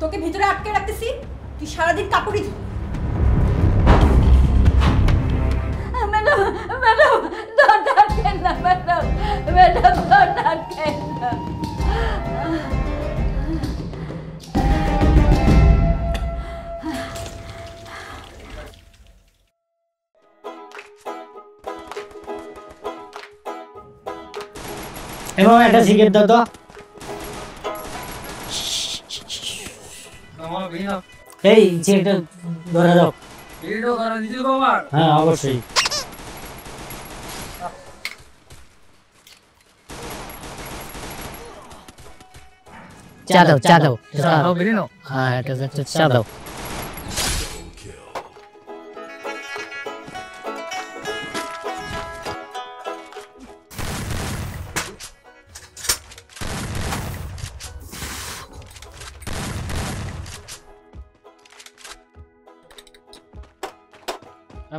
তোকে ভিতরে আটকে রাখতেছি, তুই সারাদিন কাপড়ই ধো। ম্যাডাম ম্যাডাম দরজা আটকেন না, ম্যাডাম ম্যাডাম দরজা আটকেন না। এবং একটা সিগারেট দাও তো। এই সিগারেটটা ধরে দাও। হ্যাঁ অবশ্যই। চা দাও চা দাও। হ্যাঁ এটা চা দাও।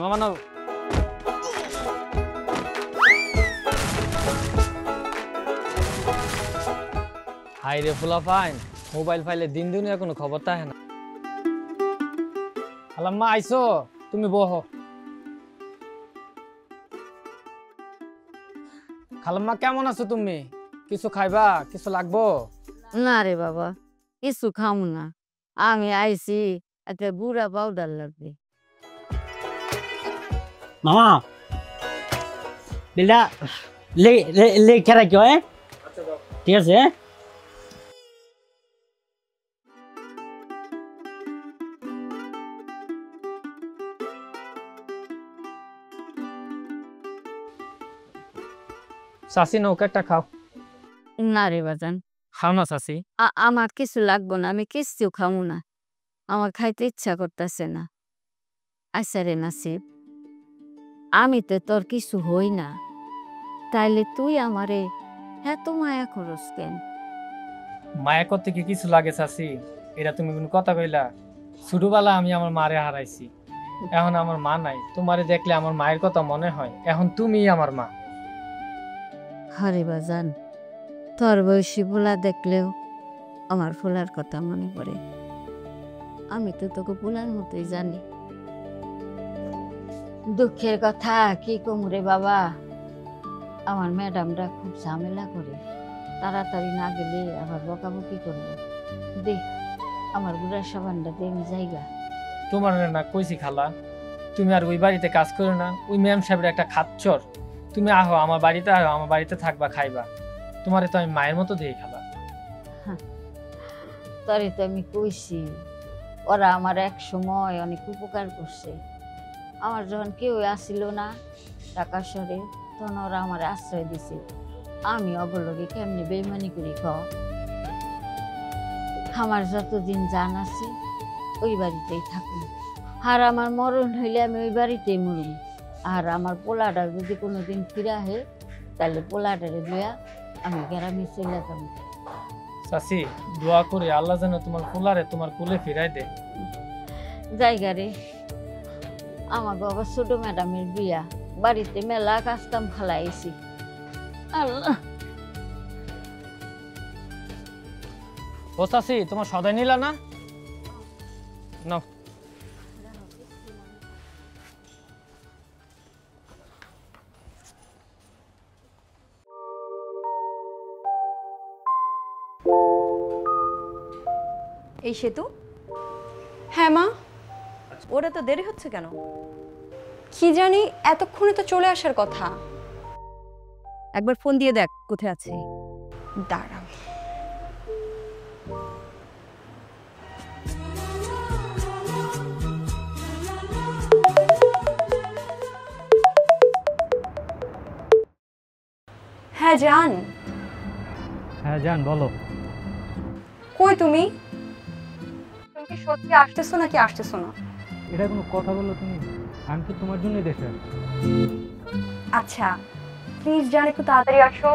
মামা নাও। হাই রে ফুলা ফাইন, মোবাইল ফাইলে দিন দিনে কোনো খবর থাকে না। আলাম্মা আইসো, তুমি বহো। খালাম্মা কেমন আছো তুমি? কিছু খাইবা? কিছু লাগবো? না রে বাবা, কিছু খামু না। আমি আইছি একটা বুড়া পাউডার লাগবে। মামা বিলটা লেখা রাখিও। ঠিক আছে। চাষি নৌকাটা খাও। না রে বাজান, খাও না চাষি। আমার কিছু লাগবো না, আমি কিছু খামু না। আমার খাইতে ইচ্ছা করতেছে না। আচ্ছা রে নাসিব, আমি তো তোর কিছু হই না, তাইলে তুই আমারে এত মায়া করস কেন? মায়া করতে কি কিছু লাগে চাষি? এটা তুমি কোনো কথা কইলা? ছোটবেলা আমি আমার মারে হারাইছি, এখন আমার মা নাই। তোমারে দেখলে আমার মায়ের কথা মনে হয়। এখন তুমি আমার মা। হরে বাজান, তোর বয়সী পোলা দেখলেও আমার ফুলার কথা মনে পড়ে। আমি তো তোকে পোলার মতোই জানি। দুঃখের কথা কি কম রে বাবা, আমার ম্যাডামরা খুব ঝামেলা করে, তাড়াতাড়ি না গেলে আবার বকাবকি করবো। দেখ আমার বুড়ার সাবানটা দেন জায়গা। তোমার না কইছি খালা, তুমি আর ওই বাড়িতে কাজ করো না। ওই ম্যাম সাহেবের একটা খাচ্চর। তুমি আহো আমার বাড়িতে, আহো আমার বাড়িতে থাকবা, খাইবা। তোমারে তো আমি মায়ের মতো দিই খালা। তরে তো আমি কইছি, ওরা আমার এক সময় অনেক উপকার করছে। আমার যখন কেউ আসিল না টাকা সরে, তখন ওরা আমার আশ্রয় দিছে। আমি অবলগে কেমনি বেইমানি করি ক? আমার যতদিন জান আছে ওই বাড়িতেই থাকুন, আর আমার মরণ হইলে আমি ওই বাড়িতেই মরুম। আর আমার পোলাটা যদি কোনোদিন ফিরে আহে, তাহলে পোলাটারে লইয়া আমি গ্রামে চলে যাব। চাচি দোয়া করি আল্লাহ যেন তোমার পোলারে তোমার কোলে ফিরাই দে। জায়গা রে, আমার বাবা ছোট ম্যাডামের বিয়া, বাড়িতে মেলা কাজ কাম খালাইছি। আল্লাহ। ও চাচি তোমার সদাই নিলা না? নাও। এই সেতু? হ্যাঁ মা। ওরা তো দেরি হচ্ছে কেন? কি জানি, এতক্ষণে তো চলে আসার কথা। একবার ফোন দিয়ে দেখ কোথায় আছে। দাঁড়া। হ্যাঁ জান। হ্যাঁ জান বলো। কই তুমি? তুমি কি সত্যি আসতেছো নাকি আসতেছো না? এটা কোনো কথা বললো তুমি? আমি তো তোমার জন্যই দেশে আসছি। আচ্ছা প্লিজ জান, একটু তাড়াতাড়ি আসো।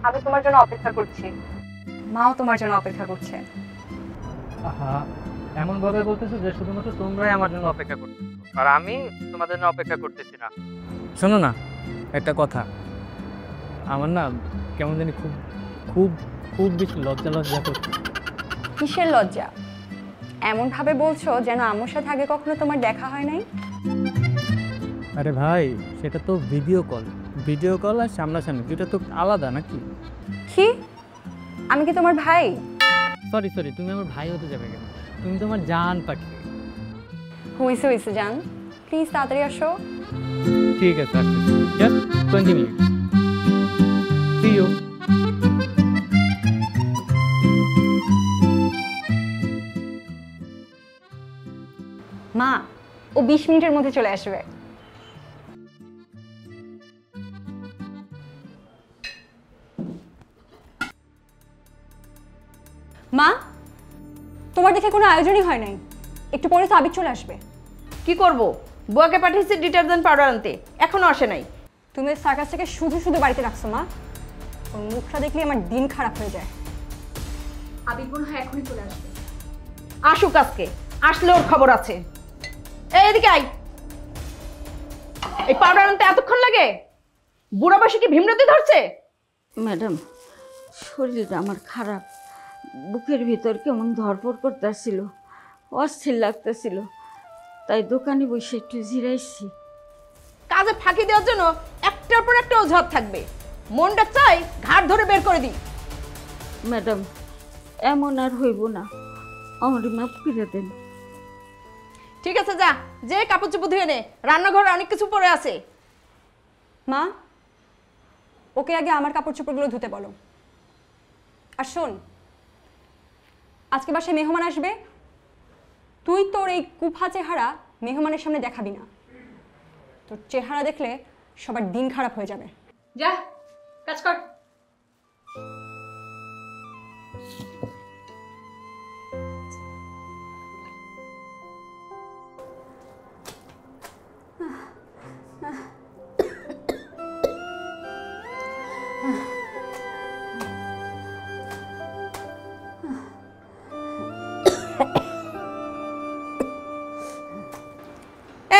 আমি তোমার জন্য অপেক্ষা করছি, মাও তোমার জন্য অপেক্ষা করছে। আহা, এমন ভাবে বলতেছো যে শুধুমাত্র তোমরাই আমার জন্য অপেক্ষা করতেছো আর আমি তোমাদের জন্য অপেক্ষা করতেছি না। শোনো না একটা কথা, আমার না কেমন জানি খুব খুব খুব বেশি লজ্জা লজ্জা করছে। কিসের লজ্জা? এমন ভাবে বলছো যেন আম্মুর সাথে আগে কখনো তোমার দেখা হয় নাই। আরে ভাই, সেটা তো ভিডিও কল আর সামনাসামনি দুটো তো আলাদা নাকি? কি? আমি কি তোমার ভাই? সরি, তুমি আমার ভাই হতে যাবে কেন? তুমি তো আমার জান পাখি। হইছে জান, প্লিজ তাড়াতাড়ি আসো। ঠিক আছে, আসতেছি। Just 20 minute. See you. মা, ও 20 মিনিটের মধ্যে চলে আসবে। মা, তোমার দেখে কোনো আয়োজনই হয় নাই, একটু পরে তো আবির চলে আসবে। কি করব? বুয়াকে পাঠিয়েছি ডিটারজেন্ট পাউডার আনতে, এখনো আসে নাই। তুমি সার্কাস থেকে শুধু বাড়িতে রাখছো মা, ওর মুখটা দেখলে আমার দিন খারাপ হয়ে যায়। আবির মনে হয় এখনই চলে আসবে। আসুক আজকে, আসলে ওর খবর আছে। এদিকে আই। এই পাউডার আনতে এতক্ষণ লাগে? বুড়া বয়সে কি ভীমরতি ধরছে? ম্যাডাম, শরীরটা আমার খারাপ, বুকের ভিতর কেমন ধরপড় করতেছিল, অস্থির লাগতেছিল, তাই দোকানে বসে একটু জিরাইছি। কাজে ফাঁকি দেওয়ার জন্য একটার পর একটা অজুহাত থাকবে। মনটা চাই ঘাট ধরে বের করে দিই। ম্যাডাম, এমন আর হইব না, আমার মাফ করে দেন। ঠিক আছে, যা, যে কাপড় চোপড় ধুয়ে নে, রান্নাঘরে অনেক কিছু পড়ে আছে। মা, ওকে আগে আমার কাপড় চোপড়গুলো ধুতে বলো। আর শোন, আজকে বাসায় মেহমান আসবে, তুই তোর এই কুফা চেহারা মেহমানের সামনে দেখাবি না। তোর চেহারা দেখলে সবার দিন খারাপ হয়ে যাবে। যা, কাজ কর।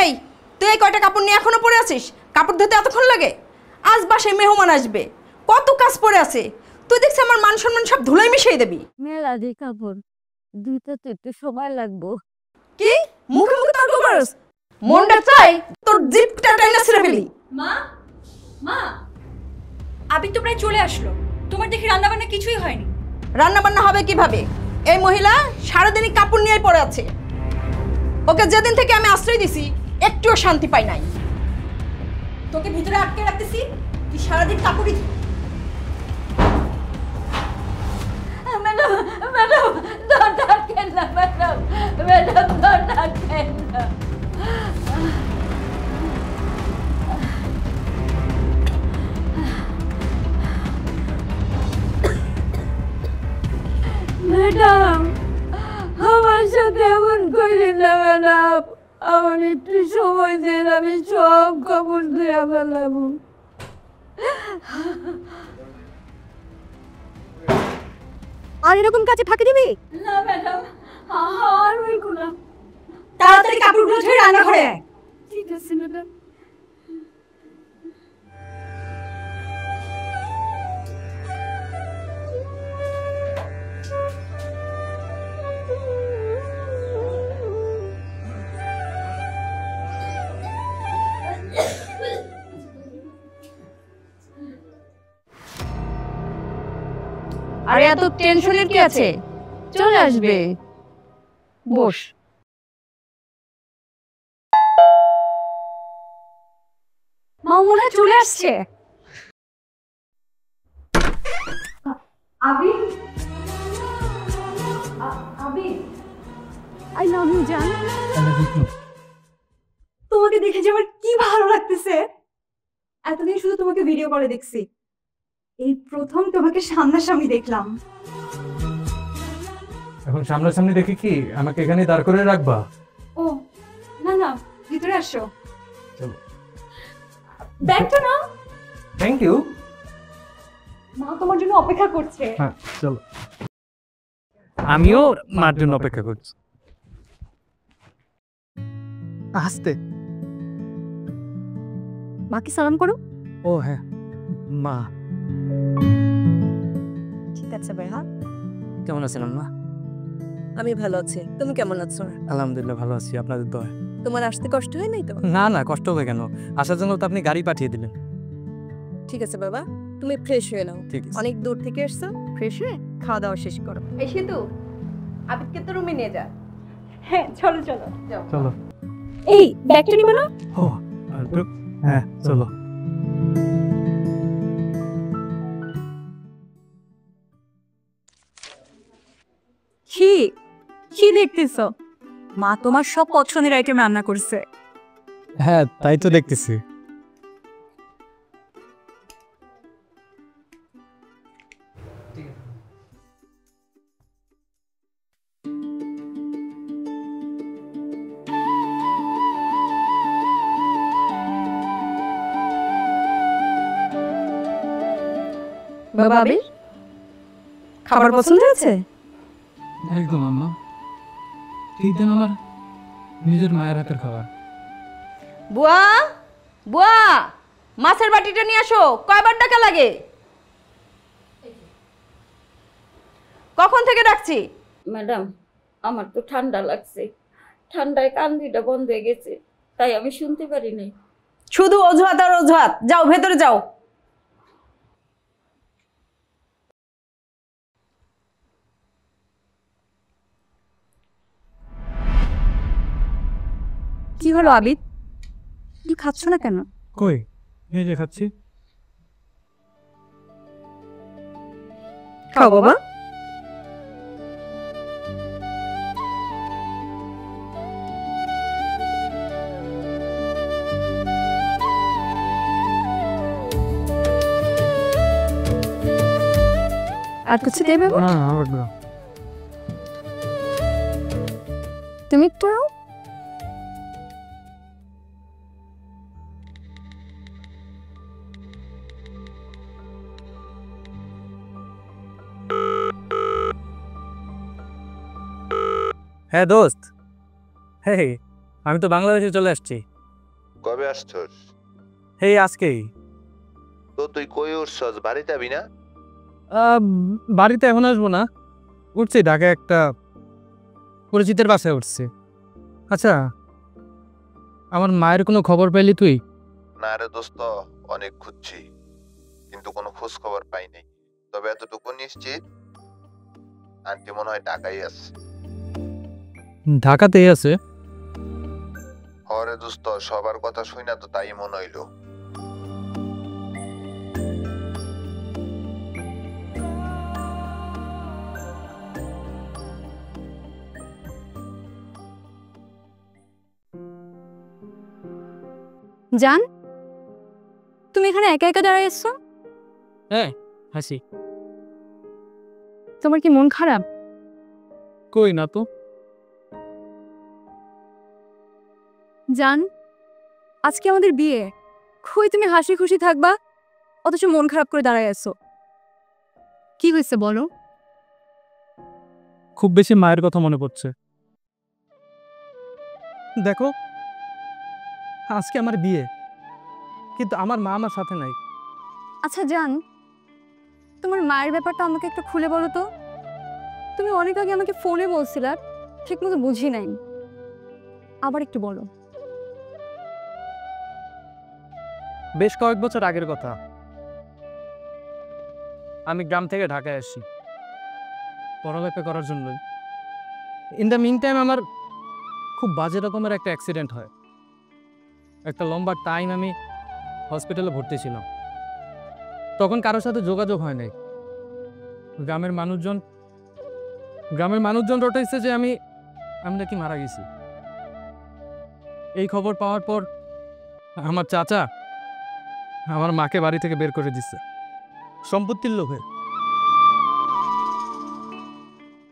এই, তুই এই কয়টা কাপড় নিয়ে এখনো পরে আছিস? কাপড় ধুতে এতক্ষণ লাগে? আজ বাসায় মেহমান আসবে, কত কাজ পড়ে আছে। তুই দেখছিস আমার মান সম্মান সব ধুলাই মিশিয়ে দিবি। মেলা দিয়ে কাপড় দুইটা তো একটু সময় লাগবো। কি মুখে মুখে তর্ক করস? মনটা চাই তোর জিপটা টাইনা ছিঁড়ে ফেলি। মা, মা, আবির তো প্রায় চলে আসলো, তোমার দেখি রান্না বান্না কিছুই হয়নি। রান্না বান্না হবে কিভাবে? এই মহিলা সারাদিনই কাপড় নিয়ে পড়ে আছে। ওকে যেদিন থেকে আমি আশ্রয় দিছি একটুও শান্তি পাই নাই। তোকে ভিতরে আটকে রাখতেছি, তুই সারাদিন কাপড়ই ধুবি। ম্যাডাম, ম্যাডাম, দর ডাকেন না ম্যাডাম, ম্যাডাম দর ডাকেন না। ম্যাডাম, আমার সাথে এমন করেন না ম্যাডাম, আমার একটু সময় দেন, আমি সব কাপড় ধুয়ে ফেলাম। আর এরকম কাজে ফাঁকি দিবি? না ম্যাডাম, আর হইব না। তাড়াতাড়ি কাপড়গুলো ধুয়ে রান্নাঘরে আয়। ঠিক আছে ম্যাডাম। আরে এত টেনশনের কি আছে? চলে আসবে, বস। মা মনে হয় চলে আসছে। আবির, আবির, আই লাভ ইউ জান। তোমাকে দেখে যে আমার কি ভালো লাগতেছে। এতদিন শুধু তোমাকে ভিডিও কলে দেখছি, এই প্রথম তোমাকে সামনাসামনি দেখলাম। এখন সামনাসামনি দেখি কি আমাকে এখানে দাঁড় করে রাখবা? ও না না, ভিতরে আসো। চলো। ব্যাগটা না। Thank you. মা তোমার জন্য অপেক্ষা করছে। হ্যাঁ, চলো। আমিও মার জন্য অপেক্ষা করছি। আসতে। মাকে সালাম করো। ও হ্যাঁ, মা। ঠিক আছে ভাই। হ্যাঁ, কেমন আছেন মা? আমি ভালো আছি, তুমি কেমন আছো? আলহামদুলিল্লাহ ভালো আছি, আপনাদের দোয়ায়। তোমার আসতে কষ্ট হয় নাই তো? না না, কষ্ট হবে কেন? আসার জন্য তো আপনি গাড়ি পাঠিয়ে দিলেন। ঠিক আছে বাবা, তুমি ফ্রেশ হয়ে নাও। ঠিক আছে। অনেক দূর থেকে এসছো, ফ্রেশ হয়ে খাওয়া দাওয়া শেষ করো। এই সেতু, আবিদকে তো রুমে নিয়ে যা। হ্যাঁ চলো চলো যাও। চলো। এই ব্যাগটা নিবে না? ও হ্যাঁ চলো। কি কি দেখতেছো? মা তোমার সব পছন্দের আইটেম রান্না করছে। হ্যাঁ তাই তো দেখতেছি। বাবা আবির, খাবার পছন্দ হয়েছে? একদম আম্মা, ঠিক দেন আমার নিজের মায়ের হাতের খাবার। বুয়া, বুয়া, মাছের বাটিটা নিয়ে আসো। কয়বার ডাকা লাগে? কখন থেকে ডাকছি? ম্যাডাম, আমার তো ঠান্ডা লাগছে, ঠান্ডায় কান দুইটা বন্ধ হয়ে গেছে, তাই আমি শুনতে পারি নাই। শুধু অজুহাত আর অজুহাত। যাও ভেতরে যাও। কি হলো আবিদ, তুই খাচ্ছ না কেন? কই, এই যে খাচ্ছি। খাও বাবা। আর কিছু দেবে? না না, আমার না। তুমি একটু হ্যাঁ দোস্ত, হ্যাঁ আমি তো বাংলাদেশে চলে আসছি। কবে আসছস? এই আজকেই। তো তুই কই উঠছস? বাড়িতে যাবি না? বাড়িতে এখন আসবো না, উঠছি ঢাকায় একটা পরিচিতের বাসায় উঠছি। আচ্ছা, আমার মায়ের কোনো খবর পেলি তুই? না রে দোস্ত, অনেক খুঁজছি কিন্তু কোনো খোঁজ খবর পাই নাই। তবে এতটুকু নিশ্চিত, আন্টি মনে হয় ঢাকায় আছে। ঢাকাতেই আছে? হরে দোস্ত, সবার কথা শুই না তো তাই মনে হইলো। জান, তুমি এখানে একা একা দাঁড়ায় এসছো? হ্যাঁ হাসি। তোমার কি মন খারাপ? কই না তো। জান, আজকে আমাদের বিয়ে, কই তুমি হাসি খুশি থাকবা, অথচ মন খারাপ করে দাঁড়ায় আছো। কি হয়েছে বলো? খুব বেশি মায়ের কথা মনে পড়ছে। দেখো, আজকে আমার বিয়ে, কিন্তু আমার মা আমার সাথে নাই। আচ্ছা জান, তোমার মায়ের ব্যাপারটা আমাকে একটু খুলে বলো তো। তুমি অনেক আগে আমাকে ফোনে বলছিলা, ঠিক মতো বুঝি নাই, আবার একটু বলো। বেশ কয়েক বছর আগের কথা। আমি গ্রাম থেকে ঢাকায় আসি পড়ালেখা করার জন্য। ইন দ্য মিন টাইম আমার খুব বাজে রকমের একটা অ্যাক্সিডেন্ট হয়। একটা লম্বা টাইম আমি হসপিটালে ভর্তি ছিলাম। তখন কারোর সাথে যোগাযোগ হয় নাই। গ্রামের মানুষজন রটাইছে যে আমি নাকি মারা গেছি। এই খবর পাওয়ার পর আমার চাচা আমার মাকে বাড়ি থেকে বের করে দিচ্ছে সম্পত্তির লোভে।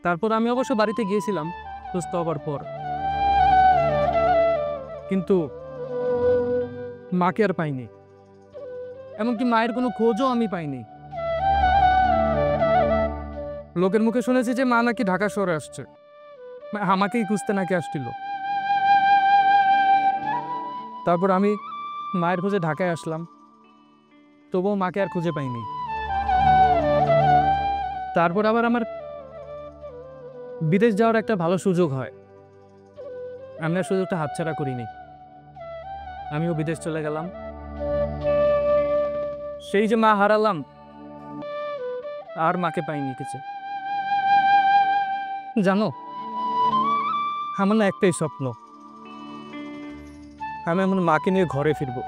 তারপর আমি অবশ্য বাড়িতে গিয়েছিলাম সুস্থ হবার পর, কিন্তু মাকে আর পাইনি। এমনকি মায়ের কোনো খোঁজও আমি পাইনি। লোকের মুখে শুনেছি যে মা নাকি ঢাকা শহরে আসছে, আমাকেই খুঁজতে নাকি আসছিল। তারপর আমি মায়ের খোঁজে ঢাকায় আসলাম, তবুও মাকে আর খুঁজে পাইনি। তারপর আবার আমার বিদেশ যাওয়ার একটা ভালো সুযোগ হয়, আমি আর সুযোগটা হাতছাড়া করিনি। আমিও বিদেশ চলে গেলাম। সেই যে মা হারালাম, আর মাকে পাইনি কিছু। জানো, আমার না একটাই স্বপ্ন, আমি আমার মাকে নিয়ে ঘরে ফিরবো।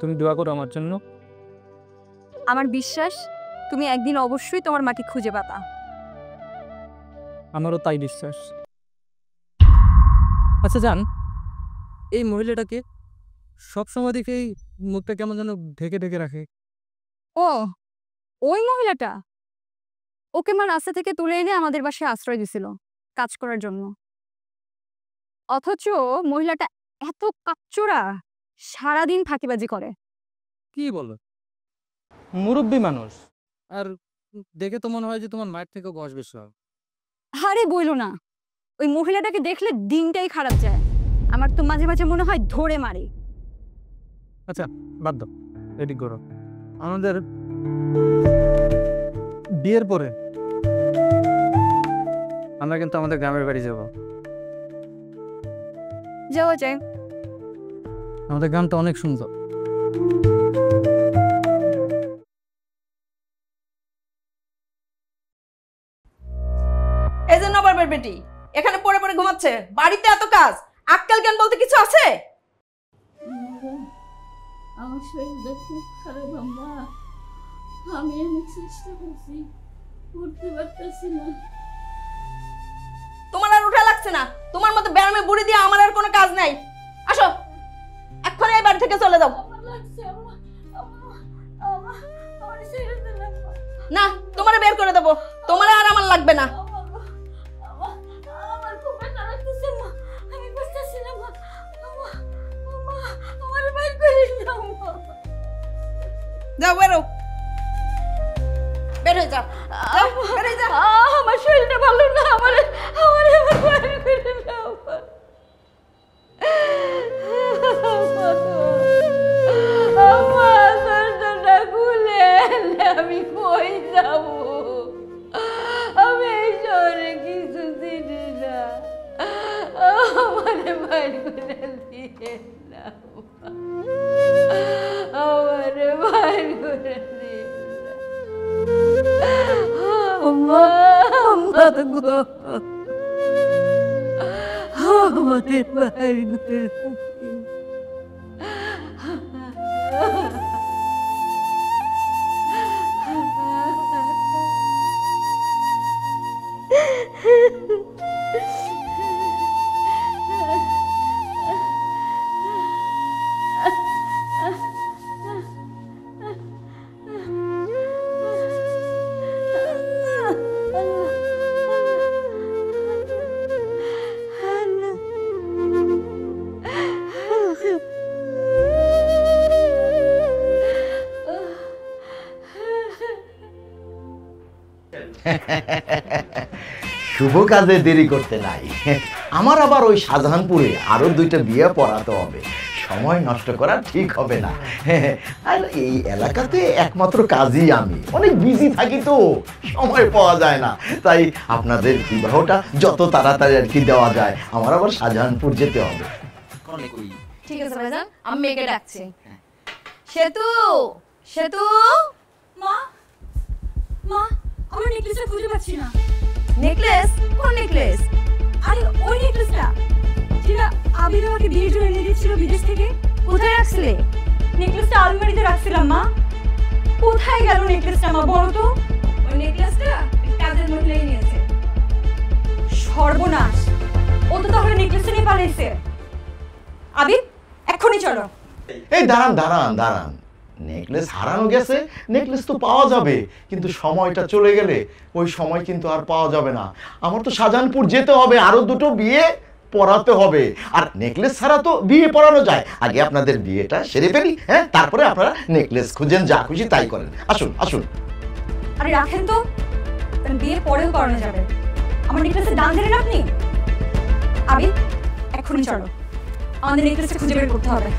তুমি দোয়া করো আমার জন্য। আমার বিশ্বাস তুমি একদিন অবশ্যই তোমার মাকে খুঁজে পাবা। আমারও তাই বিশ্বাস। আচ্ছা জান, এই মহিলাটাকে সবসময় দেখে এই মুখটা কেমন যেন ঢেকে ঢেকে রাখে। ও, ওই মহিলাটা, ওকে মা রাস্তা থেকে তুলে এনে আমাদের বাসায় আশ্রয় দিছিল কাজ করার জন্য। অথচ মহিলাটা এত কাচ্চোরা, সারাদিন ফাঁকিবাজি করে। কি বলো, মুরব্বী মানুষ, আর দেখে তো মনে হয় যে তোমার মায়ের থেকেও বয়স বেশি হবে। আরে বইলো না, ওই মহিলাটাকে দেখলে দিনটাই খারাপ যায়। আমার তো মাঝে মাঝে মনে হয় ধরে মারে। আচ্ছা বাদ দাও, রেডি করো। আমাদের বিয়ের পরে আমরা কিন্তু আমাদের গ্রামের বাড়ি যাব। যাওয়া যায়। আমাদের গ্রামটা অনেক সুন্দর। এই যে নবাবের বেটি এখানে পড়ে পড়ে ঘুমাচ্ছে, বাড়িতে এত কাজ, আক্কেল জ্ঞান বলতে কিছু আছে? আমার শরীরটা খুব খারাপ আম্মা, আমি অনেক চেষ্টা করছি, উঠতে পারতেছি না। তোমার আর উঠা লাগছে না, তোমার মতো ব্যায়ামে বুড়ি দিয়ে আমার আর কোনো কাজ নাই। আসো এক্ষুনি এই বাড়ি থেকে চলে যাও। না, তোমারে বের করে দেবো, তোমারে আর আমার লাগবে না। যাও বেরো, বের হয়ে যাও, বের হয়ে যাও। আমার শরীরটা ভালো না, আমার বাইরে করে দাও। আমার দরজাটা খুলে এলে আমি কই যাব? আমি এই শহরে কিছু চিনি না, আমারে বাইরে করে দিয়ে দাও, আমারে বাইরে করে দিয়ে আম্মা, আম্মা গো, আমাদের বাইরে করে দিয়ে। শুভ কাজে দেরি করতে নাই। আমার আবার ওই শাহজাহানপুরে আরো 2টা বিয়ে পড়াতে হবে, সময় নষ্ট করা ঠিক হবে না। আর এই এলাকাতে একমাত্র কাজই আমি, অনেক বিজি থাকি তো সময় পাওয়া যায় না। তাই আপনাদের বিবাহটা যত তাড়াতাড়ি আর কি দেওয়া যায়, আমার আবার শাহজাহানপুর যেতে হবে। ঠিক আছে ভাইজান, আমি মেয়েকে ডাকছি। সেতু, সেতু, মা, মা, আমার নেকলেসটা খুঁজে পাচ্ছি না। নেকলেস? কোন নেকলেস? আরে ওই নেকলেসটা যেটা আবির আমাকে বিয়ের জন্য এনে দিয়েছিল বিদেশ থেকে। কোথায় রাখছিলে? নেকলেসটা আলমারিতে রাখছিলাম মা। কোথায় গেল নেকলেসটা মা, বলো তো? ওই নেকলেসটা কাজের মহিলাই নিয়েছে। সর্বনাশ, ও তো তাহলে নেকলেসটা নিয়ে পালাইছে। আবির এক্ষুনি চলো। এই দাঁড়ান দাঁড়ান দাঁড়ান, নেকলেস হারানো গেছে, নেকলেস তো পাওয়া যাবে, কিন্তু সময়টা চলে গেলে ওই সময় কিন্তু আর পাওয়া যাবে না। আমার তো শাহজাহানপুর যেতে হবে, আরো 2টো বিয়ে পড়াতে হবে, আর নেকলেস ছাড়া তো বিয়ে পড়ানো যায়। আগে আপনাদের বিয়েটা সেরে ফেলি, হ্যাঁ, তারপরে আপনারা নেকলেস খুঁজেন, যা খুশি তাই করেন। আসুন আসুন। আরে রাখেন তো, বিয়ে পরেও করানো যাবে। আমার নেকলেসের দাম দিলেন আপনি। আবির এক্ষুনি চলো, আমাদের নেকলেসটা খুঁজে বের করতে হবে।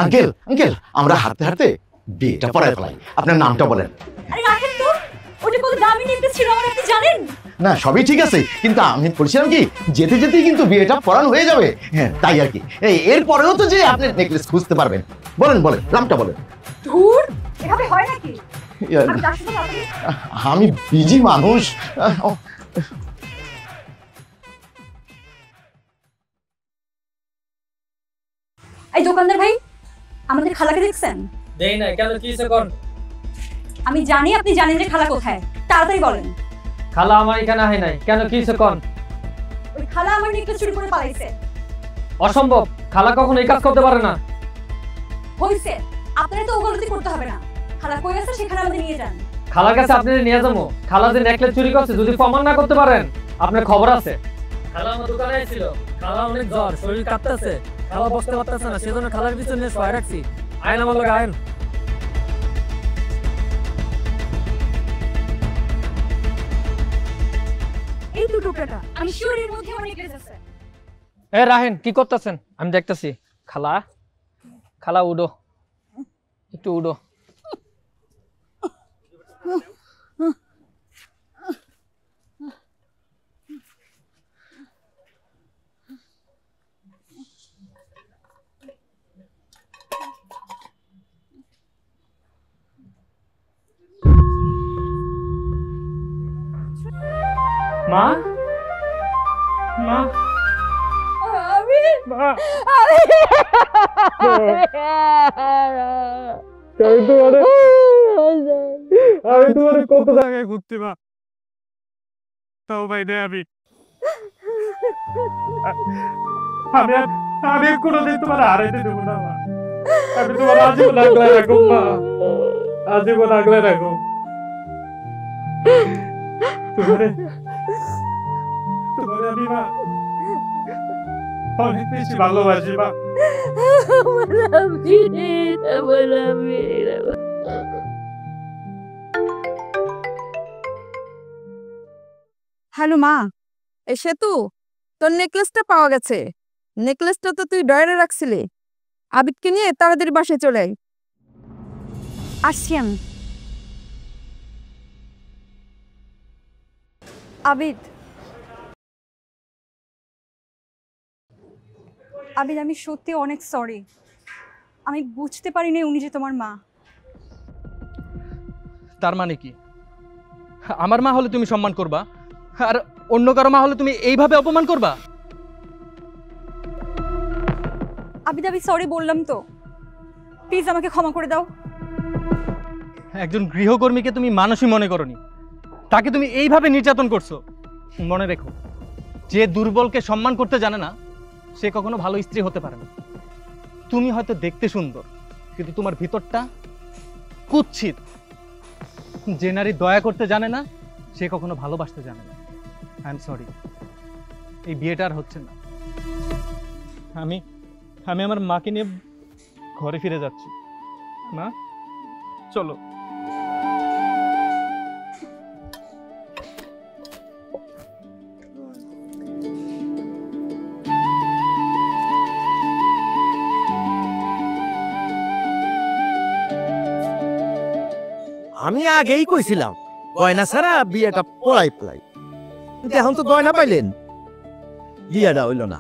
আঙ্কেল আঙ্কেল আমরা হাঁটতে হাঁটতে বিয়েটা পড়ায় ফেলাই, আপনার নামটা বলেন। আরে রাখেন তো, ওটা কত দামি নেকলেস ছিল আমার, আপনি জানেন? না সবই ঠিক আছে, কিন্তু আমি বলছিলাম কি যেতে যেতেই কিন্তু বিয়েটা পড়ানো হয়ে যাবে, হ্যাঁ তাই আর কি। এরপরেও তো যে আপনি নেকলেস খুঁজতে পারবেন। বলেন বলেন, নামটা বলেন। ধুর, এভাবে হয় নাকি? ইয়ার, আমি যাচ্ছি তো তাড়াতাড়ি। আমি বিজি মানুষ। এই দোকানদার ভাই, আমাদের খালাকে দেখছেন? দেই না কেন, কি হইছে কোন? আমি জানি আপনি জানেন যে খালা কোথায়, তাড়াতাড়ি বলেন। খালা আমার এখানে আহে নাই, কেন কি হইছে কোন? ওই খালা আমার নেকলেস চুরি করে পালাইছে। অসম্ভব, খালা কখনো এই কাজ করতে পারে না। হইছে, আপনারা তো ওগলতি করতে হবে না। খালা কই আছে সেখানে আমাদের নিয়ে যান। খালার কাছে আপনি নিয়ে যাবো? খালা যে নেকলেস চুরি করছে যদি প্রমাণ না করতে পারেন, আপনার খবর আছে। খালা আমার দোকানে আইছিল, খালা অনেক জ্বর, শরীর কাঁপতেছে, খালা বসতে পারতেছে না, সেজন্য খালার পিছনে শোয়া রাখছি। আইন আমার লগে আইন। এই দুটো টাকা আমি শিওর এর মধ্যে আমার নেকলেস আছে। এ রাহেন, কি করতেছেন? আমি দেখতেছি। খালা, খালা উডো, একটু উডো। মা, মা, আমি মা, আমি আমি তোমার কত জায়গায় ঘুরতে মা, তাও ভাই রে আমি আমি আমি কোনোদিন তোমার হারাইতে দেবো না মা। আমি তোমার আজীবন আগলে রাখো মা, আজীবন আগলে রাখো। তোমারে তোমারে আমি মা অনেক বেশি ভালোবাসি মা। হ্যালো মা, এই সেতু তোর নেকলেসটা পাওয়া গেছে। নেকলেসটা তো তুই ডয়ারে রাখছিলি। আবিদকে নিয়ে তাড়াতাড়ি বাসায় চলে আয়। আসছি আমি। আবিদ, আবিদ আমি সত্যি অনেক সরি। আমি বুঝতে পারিনি উনি যে তোমার মা। তার মানে কি আমার মা হলে তুমি সম্মান করবা, আর অন্য কারো মা হলে তুমি এইভাবে অপমান করবা? আবিদ আমি সরি বললাম তো, প্লিজ আমাকে ক্ষমা করে দাও। একজন গৃহকর্মীকে তুমি মানুষই মনে করনি, তাকে তুমি এইভাবে নির্যাতন করছো। মনে রেখো, যে দুর্বলকে সম্মান করতে জানে না সে কখনো ভালো স্ত্রী হতে পারে না। তুমি হয়তো দেখতে সুন্দর, কিন্তু তোমার ভিতরটা কুৎসিত। যে নারী দয়া করতে জানে না সে কখনো ভালোবাসতে জানে না। আই এম সরি, এই বিয়েটা আর হচ্ছে না। আমি আমি আমার মাকে নিয়ে ঘরে ফিরে যাচ্ছি। মা চলো। আমি আগেই কইছিলাম গয়না ছাড়া বিয়েটা পড়াই কিন্তু এখন তো গয়না পাইলেন, বিয়েটা হইল না।